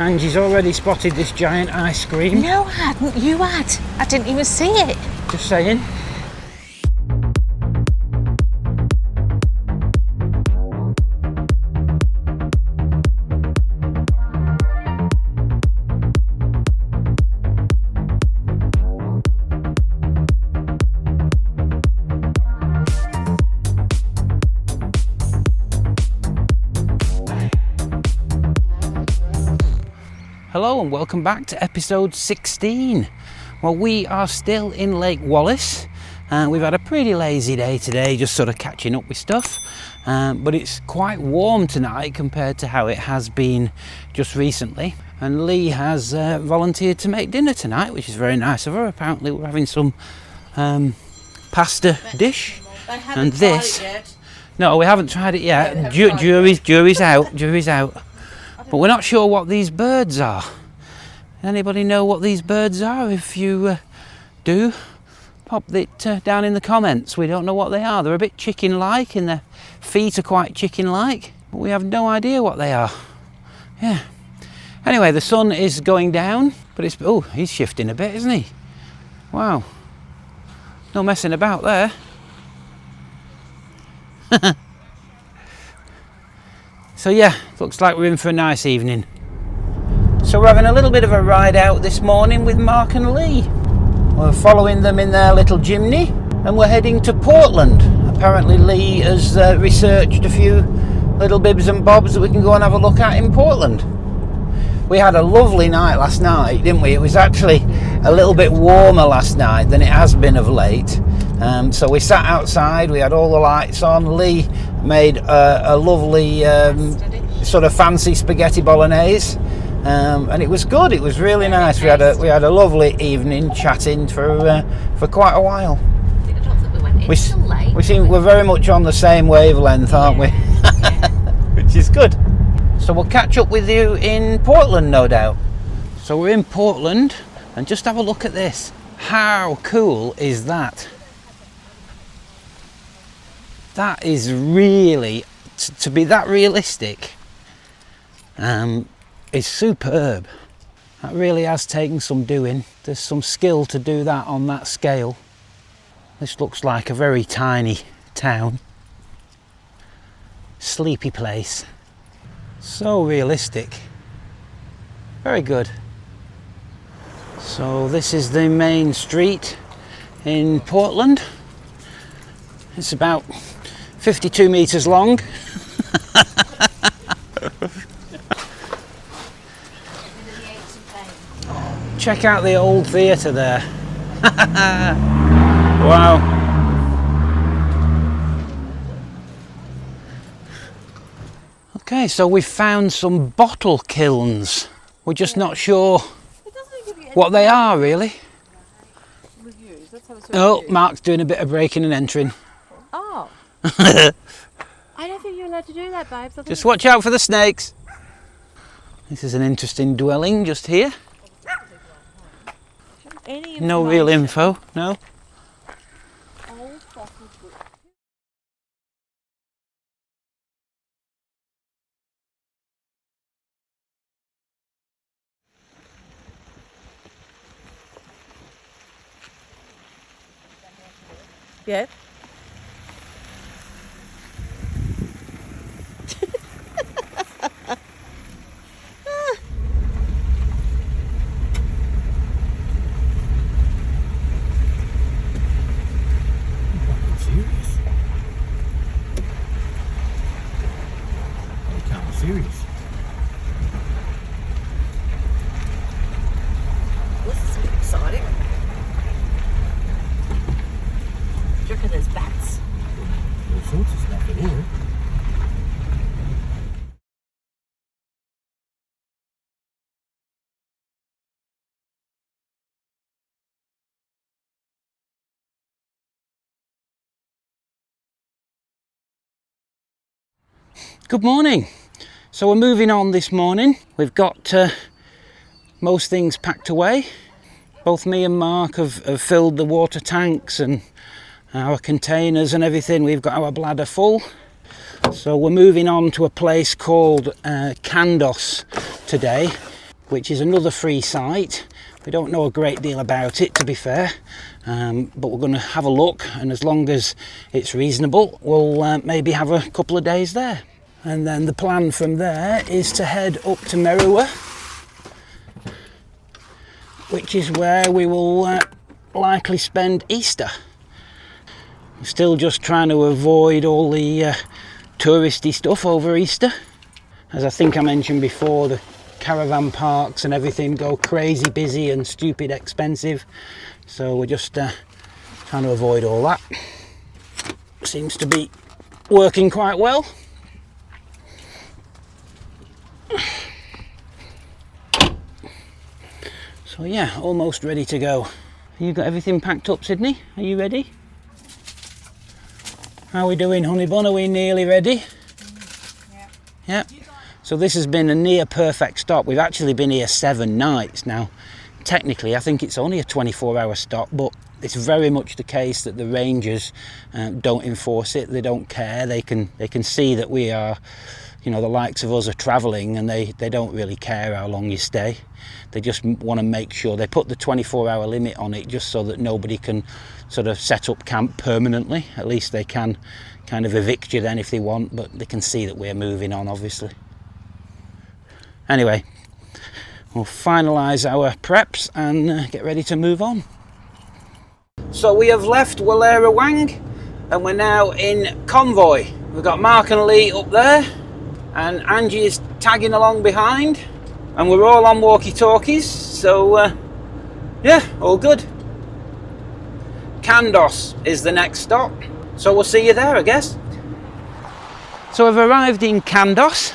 Angie's already spotted this giant ice cream. No, I hadn't. You had. I didn't even see it. Just saying. Hello and welcome back to episode 16. Well, we are still in Lake Wallace. We've had a pretty lazy day today, just sort of catching up with stuff. But it's quite warm tonight compared to how it has been just recently. And Lee has volunteered to make dinner tonight, which is very nice of her. Apparently we're having some pasta dish. And this... No, we haven't tried it yet. Jury's out. But we're not sure what these birds are. Anybody know what these birds are? If you do, pop it down in the comments. We don't know what they are. They're a bit chicken-like and their feet are quite chicken-like. But we have no idea what they are. Yeah. Anyway, the sun is going down, but it's... Oh, he's shifting a bit, isn't he? Wow. No messing about there. So yeah, looks like we're in for a nice evening. So we're having a little bit of a ride out this morning with Mark and Lee. We're following them in their little chimney and we're heading to Portland. Apparently Lee has researched a few little bibs and bobs that we can go and have a look at in Portland. We had a lovely night last night, didn't we? It was actually a little bit warmer last night than it has been of late. So we sat outside, we had all the lights on. Lee made a lovely sort of fancy spaghetti bolognese, and it was good. It was really nice. We had a lovely evening chatting for quite a while. We're very much on the same wavelength, aren't we? Which is good. So we'll catch up with you in Portland, no doubt. So we're in Portland, and just have a look at this. How cool is that? That is really, to be that realistic, is superb. That really has taken some doing. There's some skill to do that on that scale. This looks like a very tiny town. Sleepy place. So realistic. Very good. So this is the main street in Portland. It's about 52 metres long. Check out the old theatre there. Wow. Okay, so we've found some bottle kilns. We're just not sure what they are really. Oh, Mark's doing a bit of breaking and entering. Oh. I don't think you're allowed to do that, babes. Just watch out for the snakes. This is an interesting dwelling just here. No real info, no. Yeah. Serious. This is exciting. Do you reckon there's bats? All sorts of stuff in here. Good morning. So we're moving on this morning. We've got most things packed away. Both me and Mark have filled the water tanks and our containers and everything. We've got our bladder full. So we're moving on to a place called Candos, today, which is another free site. We don't know a great deal about it, to be fair, but we're going to have a look, and as long as it's reasonable, we'll maybe have a couple of days there. And then the plan from there is to head up to Merriwa, which is where we will likely spend Easter. We're still just trying to avoid all the touristy stuff over Easter. As I think I mentioned before, the caravan parks and everything go crazy busy and stupid expensive, so we're just trying to avoid all that. Seems to be working quite well. So yeah, almost ready to go. You got everything packed up, Sydney? Are you ready? How are we doing, honey bun? Are we nearly ready? Yeah. So this has been a near perfect stop. We've actually been here 7 nights now. Technically, I think it's only a 24-hour stop, but it's very much the case that the rangers don't enforce it. They don't care. They can see that we are, you know, the likes of us are travelling, and they don't really care how long you stay. They just want to make sure they put the 24-hour limit on it just so that nobody can sort of set up camp permanently. At least they can kind of evict you then if they want, but they can see that we're moving on, obviously. Anyway, we'll finalise our preps and get ready to move on. So we have left Wang and we're now in convoy. We've got Mark and Lee up there, and Angie is tagging along behind, and we're all on walkie-talkies, so yeah, all good. Candos is the next stop, so we'll see you there, I guess. So I've arrived in Candos,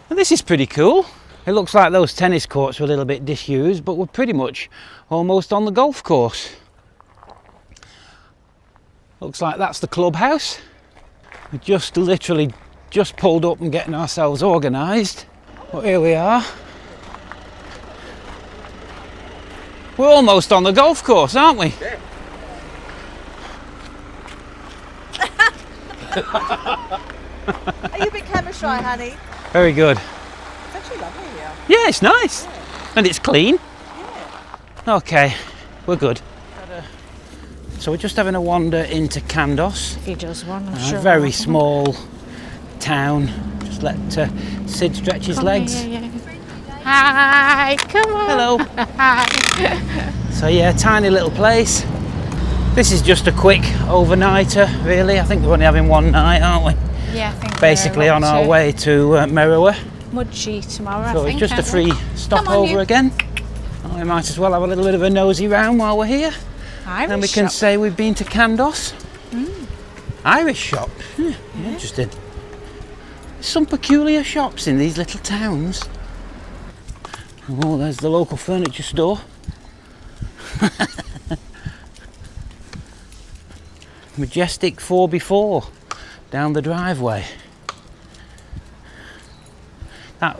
and this is pretty cool. It looks like those tennis courts are a little bit disused, but we're pretty much almost on the golf course. Looks like that's the clubhouse. We just literally just pulled up and getting ourselves organised. But here we are. We're almost on the golf course, aren't we? Are you a bit camera shy, honey? Very good. It's actually lovely here. Yeah, it's nice. Yeah. And it's clean. Yeah. Okay, we're good. So we're just having a wander into Candos. If he does one, I'm A sure. very small town. Just let Sid stretch his legs. Hi, come on. Hello. Hi. So yeah, tiny little place. This is just a quick overnighter, really. I think we're only having one night, aren't we? Yeah, I think Basically on our way to Merriwa. Mudgee tomorrow, So I it's think. just a free stop Come on, over you. again. And we might as well have a little bit of a nosy round while we're here. Irish And we can shop. say we've been to Kandos. Irish shop. Interesting. Some peculiar shops in these little towns. Oh, there's the local furniture store. Majestic 4x4 down the driveway.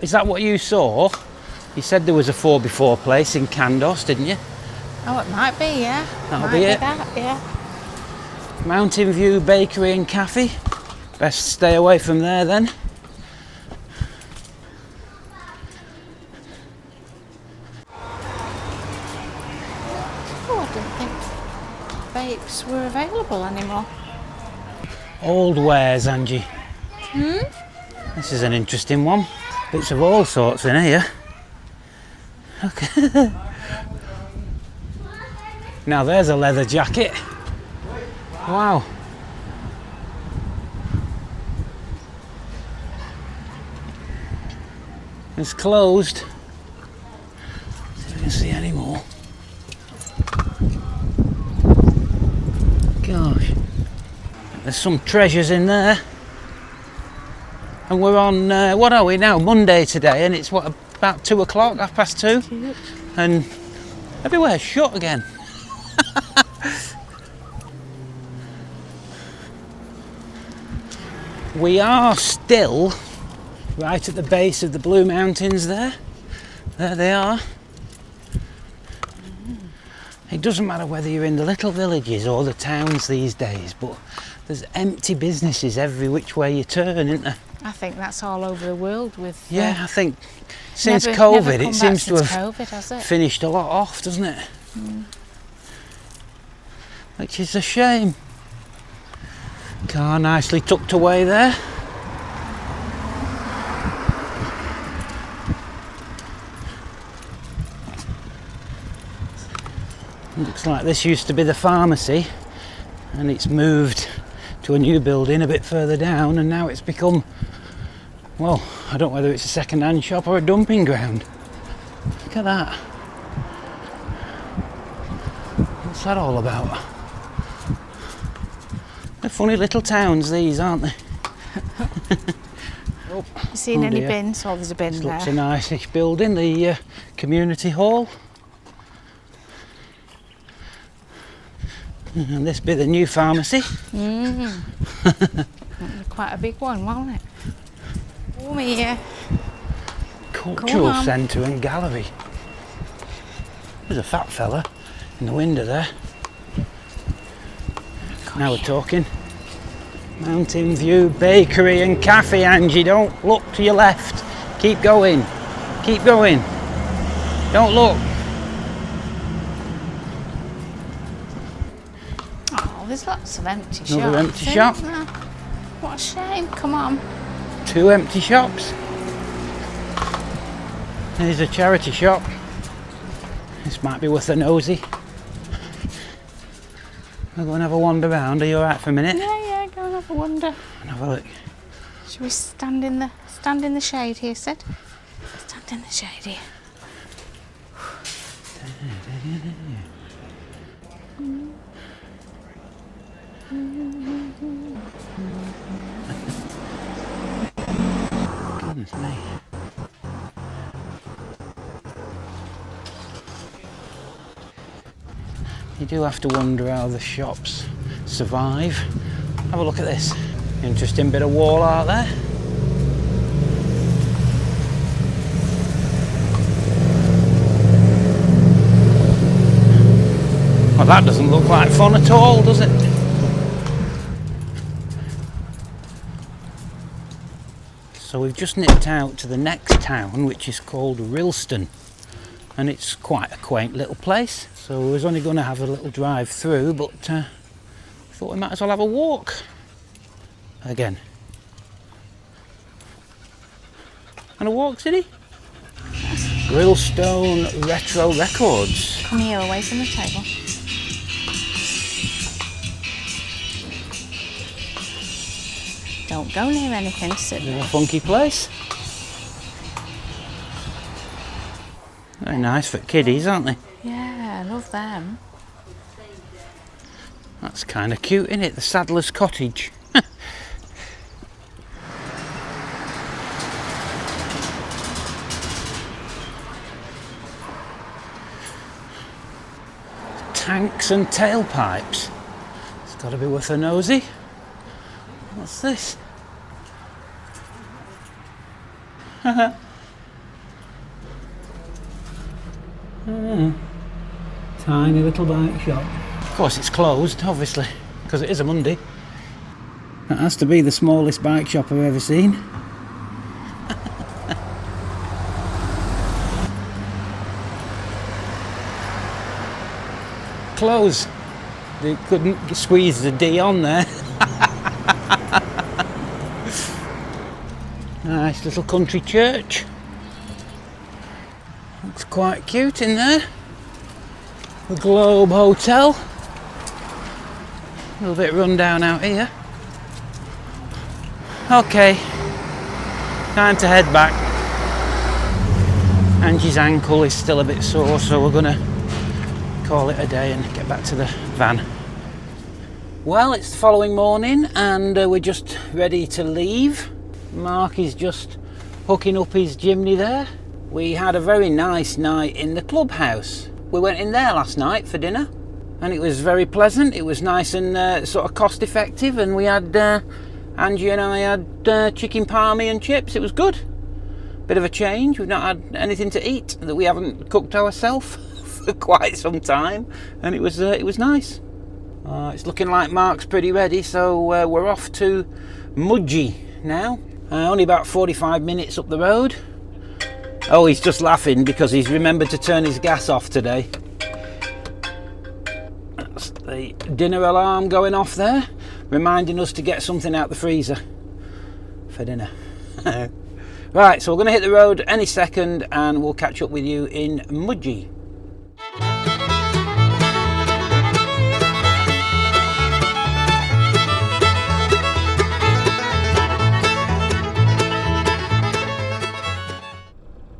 Is that what you saw? You said there was a 4x4 place in Candos, didn't you? Oh, it might be, yeah. That'll might be it. That, yeah. Mountain View Bakery and Cafe. Best stay away from there then. Oh, I didn't think vapes were available anymore. Old wares, Angie. This is an interesting one. Bits of all sorts in here. Okay. Now there's a leather jacket. Wow. It's closed. See if we can see any more. Gosh. There's some treasures in there. And we're on, what are we now? Monday today, and it's what, about 2 o'clock, 2:30? And everywhere's shut again. We are still right at the base of the Blue Mountains there. There they are. It doesn't matter whether you're in the little villages or the towns these days, but there's empty businesses every which way you turn, isn't there? I think that's all over the world with... Yeah, I think since never COVID, come it seems back to since have COVID, has it? finished a lot off, doesn't it? Which is a shame. Car nicely tucked away there. Looks like this used to be the pharmacy and it's moved to a new building a bit further down, and now it's become, well, I don't know whether it's a second-hand shop or a dumping ground. Look at that. What's that all about? They're funny little towns, these, aren't they? You seen any dear. bins? Oh, there's a bin This there. looks a nice-ish building, the community hall. And this be the new pharmacy. Quite a big one, won't it? Oh, yeah. Cultural centre and gallery. There's a fat fella in the window there. Now we're talking. Mountain View Bakery and Cafe, Angie. Don't look to your left. Keep going. Keep going. Don't look. Oh, there's lots of empty shops. Another empty isn't shop. there? What a shame. Come on. 2 empty shops. Here's a charity shop. This might be worth a nosy. We'll go and have a wander round. Are you alright for a minute? Yeah, go and have a wander. And have a look. Should we stand in the shade here, Sid? Stand in the shade here. Goodness me. You do have to wonder how the shops survive. Have a look at this. Interesting bit of wall art there. Well, that doesn't look like fun at all, does it? So we've just nipped out to the next town, which is called Rylstone, and it's quite a quaint little place. So we was only going to have a little drive through, but thought we might as well have a walk again. And a walk, City? Rylstone Retro Records. Come here, away from the table. Don't go near anything, sit They're there. a funky place. Very nice for kiddies, aren't they? Yeah, I love them. That's kind of cute, isn't it? The Saddler's Cottage. Tanks and tailpipes. It's got to be worth a nosy. What's this? Tiny little bike shop. Of course it's closed, obviously, because it is a Monday. That has to be the smallest bike shop I've ever seen. Close. They couldn't squeeze the D on there. Nice little country church. Looks quite cute in there. The Globe Hotel. A little bit run down out here. Okay, time to head back. Angie's ankle is still a bit sore, so we're gonna call it a day and get back to the van. Well, it's the following morning and we're just ready to leave. Mark is just hooking up his chimney there. We had a very nice night in the clubhouse. We went in there last night for dinner and it was very pleasant. It was nice and sort of cost effective, and we had Angie and I had chicken palmy and chips. It was good. Bit of a change. We've not had anything to eat that we haven't cooked ourselves for quite some time, and it was nice. It's looking like Mark's pretty ready, so we're off to Mudgee now. Only about 45 minutes up the road. Oh, he's just laughing because he's remembered to turn his gas off today. That's the dinner alarm going off there, reminding us to get something out the freezer for dinner. Right, so we're going to hit the road any second and we'll catch up with you in Mudgee.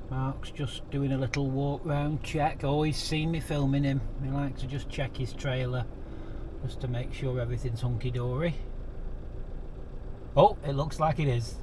Mark's just doing a little walk round check. Oh, he's seen me filming him. He likes to just check his trailer just to make sure everything's hunky-dory. Oh, it looks like it is.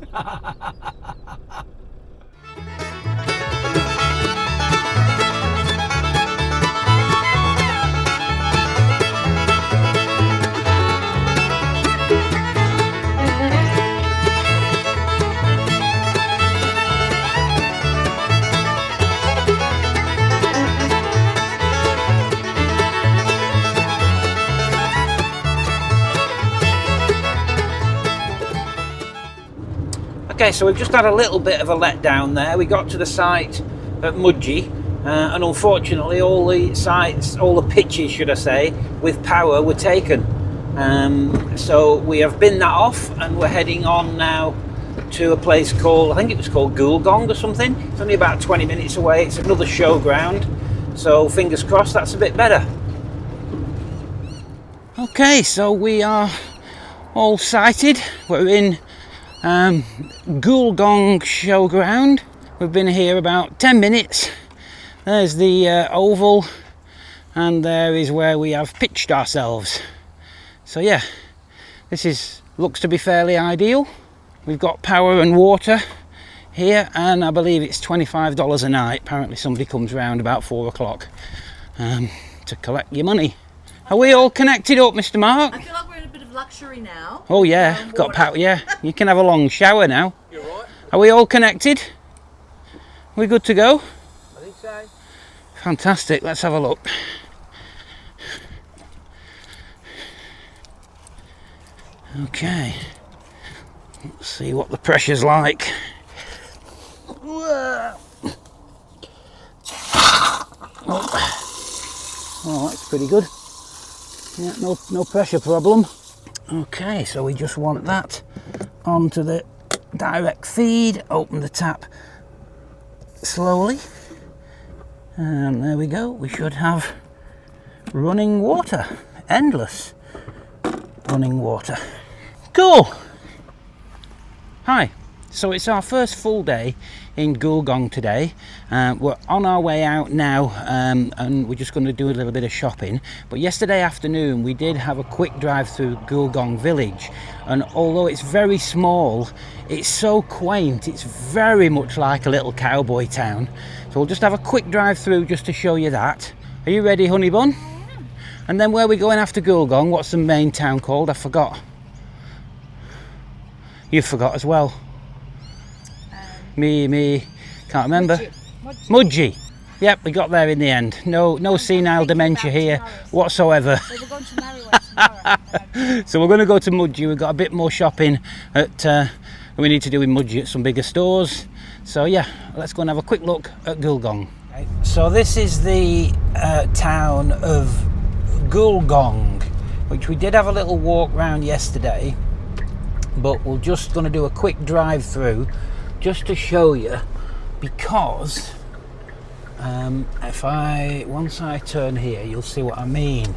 Okay, so we've just had a little bit of a letdown there. We got to the site at Mudgee, and unfortunately all the pitches, should I say, with power were taken. So we have binned that off and we're heading on now to a place called, I think it was called Gulgong or something. It's only about 20 minutes away. It's another showground, so fingers crossed that's a bit better. Okay, so we are all sighted. We're in Gulgong showground. We've been here about 10 minutes. There's the oval, and there is where we have pitched ourselves. So yeah, this looks to be fairly ideal. We've got power and water here, and I believe it's $25 a night. Apparently somebody comes round about 4 o'clock to collect your money. Are we all connected up, Mr. Mark? I feel like we're in a bit of luxury now. Oh yeah, got power. Yeah, you can have a long shower now. You're right. Are we all connected? We good to go? I think so. Fantastic. Let's have a look. Okay. Let's see what the pressure's like. Oh, that's pretty good. Yeah, no pressure problem. Okay, so we just want that onto the direct feed. Open the tap slowly, and there we go. We should have running water, endless running water. Cool. Hi. So it's our first full day in Gulgong today. We're on our way out now, and we're just going to do a little bit of shopping. But yesterday afternoon we did have a quick drive through Gulgong village, and although it's very small, it's so quaint. It's very much like a little cowboy town. So we'll just have a quick drive through just to show you that. Are you ready, honey bun? And then where are we going after Gulgong? What's the main town called? I forgot. You forgot as well. Me, can't remember. Mudgee. Yep, we got there in the end. No senile dementia here whatsoever. We're going to Merriwa tomorrow. So we're going to go to Mudgee. We've got a bit more shopping we need to do in Mudgee at some bigger stores. So yeah, let's go and have a quick look at Gulgong. Okay. So this is the town of Gulgong, which we did have a little walk round yesterday, but we're just going to do a quick drive through just to show you, because once I turn here, you'll see what I mean.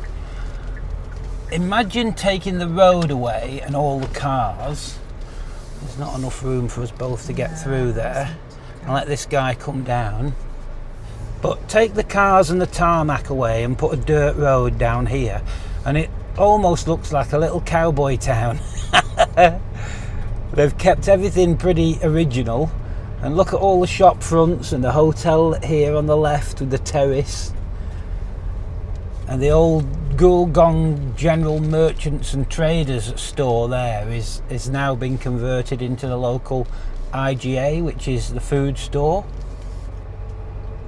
Imagine taking the road away and all the cars. There's not enough room for us both to get through there, and let this guy come down. But take the cars and the tarmac away and put a dirt road down here, and it almost looks like a little cowboy town. They've kept everything pretty original, and look at all the shop fronts and the hotel here on the left with the terrace, and the old Gulgong General Merchants and Traders store there is now been converted into the local IGA, which is the food store.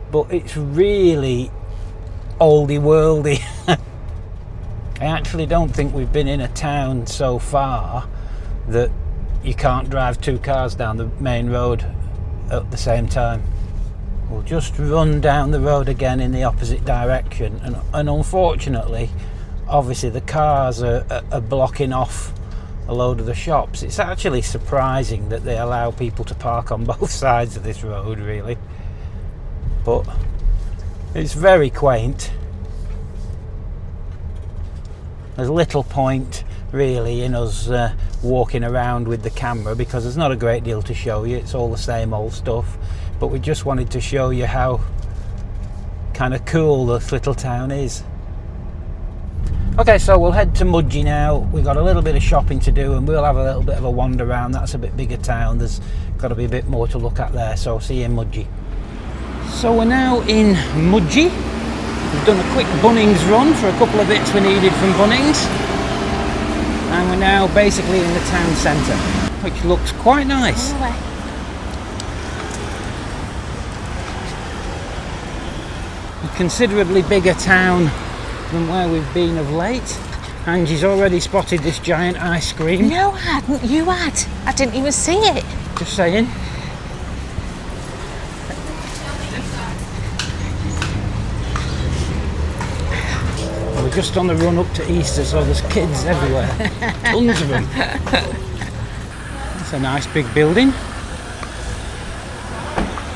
But it's really oldie worldy. I actually don't think we've been in a town so far that you can't drive 2 cars down the main road at the same time. We'll just run down the road again in the opposite direction, and unfortunately, obviously the cars are blocking off a load of the shops. It's actually surprising that they allow people to park on both sides of this road, really, but it's very quaint. There's little point really in us walking around with the camera because there's not a great deal to show you. It's all the same old stuff, but we just wanted to show you how kind of cool this little town is. Okay, so we'll head to Mudgee now. We've got a little bit of shopping to do and we'll have a little bit of a wander around. That's a bit bigger town. There's got to be a bit more to look at there, so see you in Mudgee. So we're now in Mudgee. We've done a quick Bunnings run for a couple of bits we needed from Bunnings, and we're now basically in the town centre, which looks quite nice. A considerably bigger town than where we've been of late. Angie's already spotted this giant ice cream. No, I hadn't. You had. I didn't even see it. Just saying. We're just on the run up to Easter, so there's kids everywhere. Tons of them. That's a nice big building.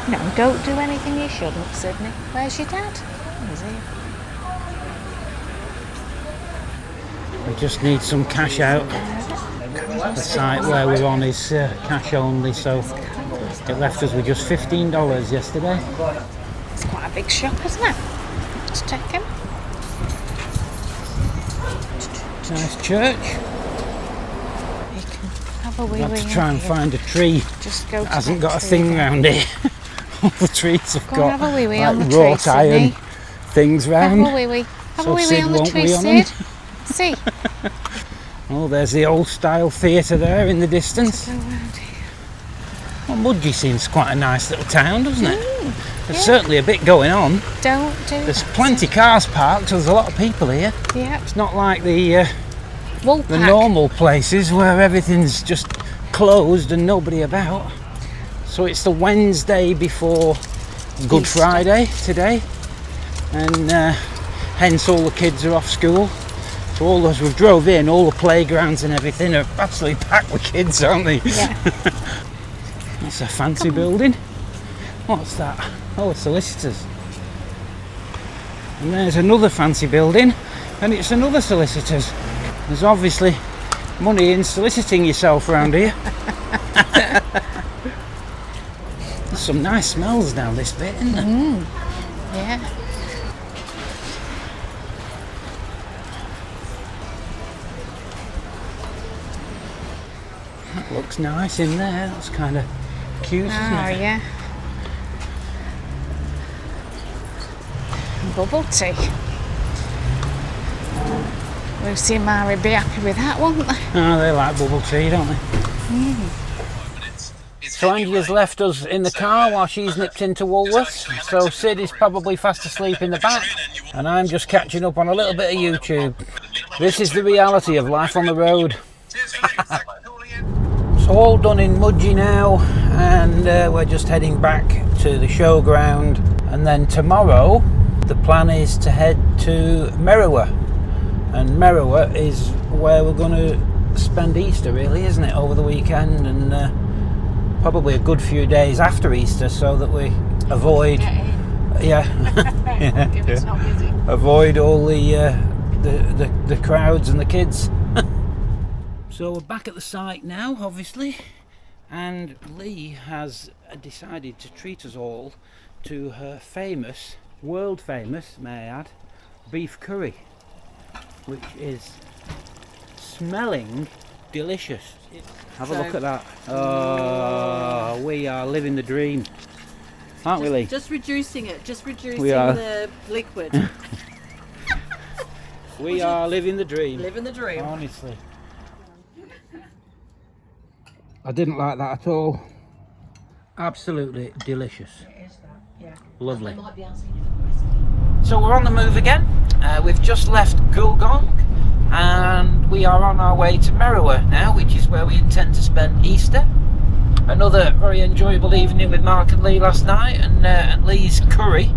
No, don't do anything you shouldn't, Sydney. Where's your dad? Is he? We just need some cash out. The site where we're on is cash only, so it left us with just $15 yesterday. It's quite a big shop, isn't it? Let's check him. Nice church. You can have a wee We'll have wee to try and find a tree Just go that to hasn't that got a tree thing there. round it. All the trees have Go got and have a wee wee like on the tree, wrought iron Sydney. things round. Have a wee wee. Have So a wee wee Sid on the won't tree, wee on 'em. Sid. See? Oh, there's the old style theatre there in the distance. Go round here. Well, Mudgee seems quite a nice little town, doesn't it? There's yeah. certainly a bit going on. Don't do There's that. plenty cars parked, so there's a lot of people here. Yeah. It's not like the Woolpack. normal places where everything's just closed and nobody about. So it's the Wednesday before Good Easter. Friday today, and hence all the kids are off school. So all those we've drove in, all the playgrounds and everything are absolutely packed with kids, aren't they? Yeah. It's a fancy building. What's that? Oh, solicitors. And there's another fancy building, and it's another solicitors. There's obviously money in soliciting yourself around here. There's some nice smells down this bit, isn't there? Yeah. That looks nice in there. That's kind of cute, isn't Oh, it? yeah. Bubble tea. Lucy and Mary be happy with that, won't they? Oh, they like bubble tea, don't they? So Angie has left us in the car while she's nipped into Woolworths. So Sid is probably fast asleep in the back, and I'm just catching up on a little bit of YouTube. This is the reality of life on the road. So all done in Mudgee now, and we're just heading back to the showground. And then tomorrow, the plan is to head to Merriwa. And Merriwa is where we're going to spend Easter, really, isn't it? Over the weekend, and probably a good few days after Easter, so that we avoid, avoid all the crowds and the kids. So we're back at the site now, obviously, and Lee has decided to treat us all to her famous, world famous, may I add, beef curry, which is smelling delicious. Have a look at that. Oh, we are living the dream, aren't we, Lee? Just reducing it. Just reducing We are. the liquid. We are living the dream. Living the dream. Honestly. I didn't like that at all. Absolutely delicious. It is that, yeah. Lovely. I might be asking you for the recipe. So we're on the move again. We've just left Gulgong and we are on our way to Merriwa now, which is where we intend to spend Easter. Another very enjoyable evening with Mark and Lee last night, and Lee's curry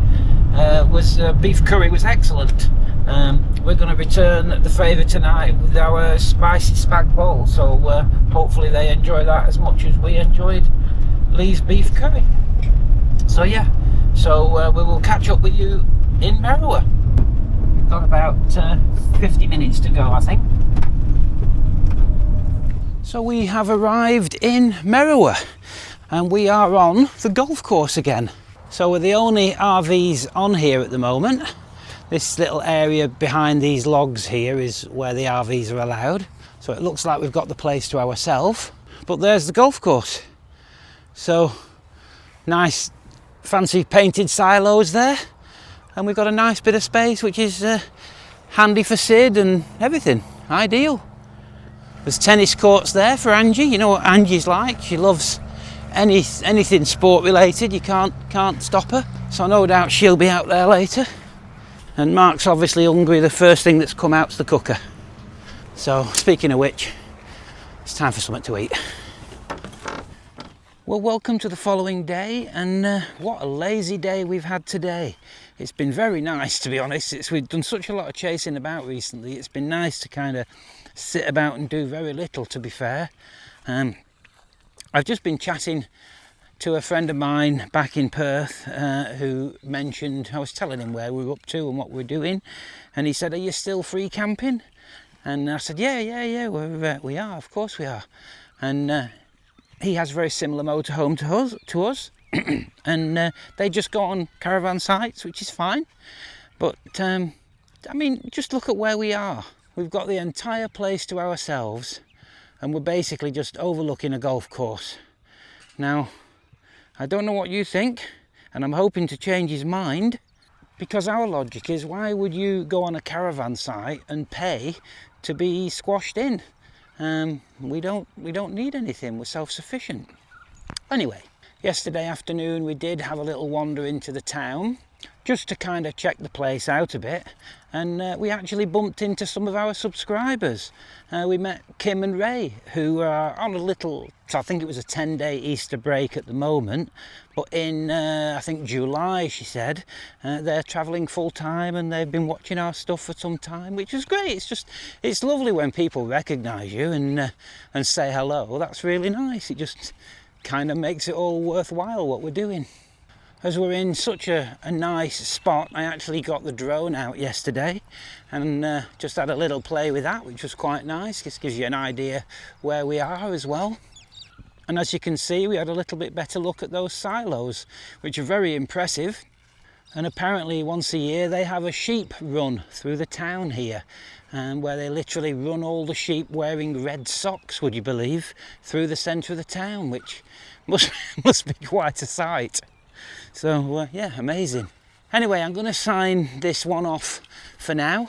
beef curry was excellent. We're going to return the favour tonight with our spicy spag bowl, so hopefully they enjoy that as much as we enjoyed Lee's beef curry. So yeah, we will catch up with you in Merriwa. We've got about 50 minutes to go, I think. So we have arrived in Merriwa and we are on the golf course again. So we're the only RVs on here at the moment. This little area behind these logs here is where the RVs are allowed. So it looks like we've got the place to ourselves. But there's the golf course. So nice fancy painted silos there. And we've got a nice bit of space which is handy for Sid and everything. Ideal. There's tennis courts there for Angie. You know what Angie's like. She loves anything sport related. You can't stop her. So no doubt she'll be out there later. And Mark's obviously hungry. The first thing that's come out's the cooker. So speaking of which, it's time for something to eat. Well, welcome to the following day, and what a lazy day we've had today. It's been very nice, to be honest. We've done such a lot of chasing about recently. It's been nice to kind of sit about and do very little, to be fair. I've just been chatting to a friend of mine back in Perth who mentioned, I was telling him where we were up to and what we're doing, and he said, "Are you still free camping?" And I said, yeah, we are, of course we are. And he has a very similar motorhome to us. And they just go on caravan sites, which is fine. But I mean, just look at where we are. We've got the entire place to ourselves and we're basically just overlooking a golf course. Now, I don't know what you think, and I'm hoping to change his mind, because our logic is, why would you go on a caravan site and pay to be squashed in? We don't need anything. We're self-sufficient. Anyway, yesterday afternoon we did have a little wander into the town just to kind of check the place out a bit, and we actually bumped into some of our subscribers. We met Kim and Ray, who are on a little, so I think it was a 10-day Easter break at the moment, but in I think July, she said, they're travelling full-time and they've been watching our stuff for some time, which is great. It's lovely when people recognise you and say hello. That's really nice. It just kind of makes it all worthwhile what we're doing. As we're in such a nice spot, I actually got the drone out yesterday and just had a little play with that, which was quite nice. Just gives you an idea where we are as well. And as you can see, we had a little bit better look at those silos, which are very impressive. And apparently once a year they have a sheep run through the town here, where they literally run all the sheep wearing red socks, would you believe, through the centre of the town, which must be quite a sight. So yeah, amazing. Anyway, I'm going to sign this one off for now.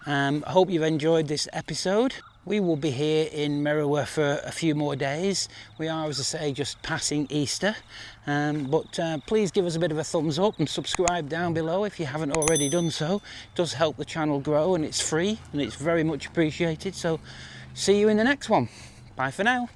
I hope you've enjoyed this episode. We will be here in Merriwa for a few more days. We are, as I say, just passing Easter. But please give us a bit of a thumbs up and subscribe down below if you haven't already done so. It does help the channel grow and it's free and it's very much appreciated. So see you in the next one. Bye for now.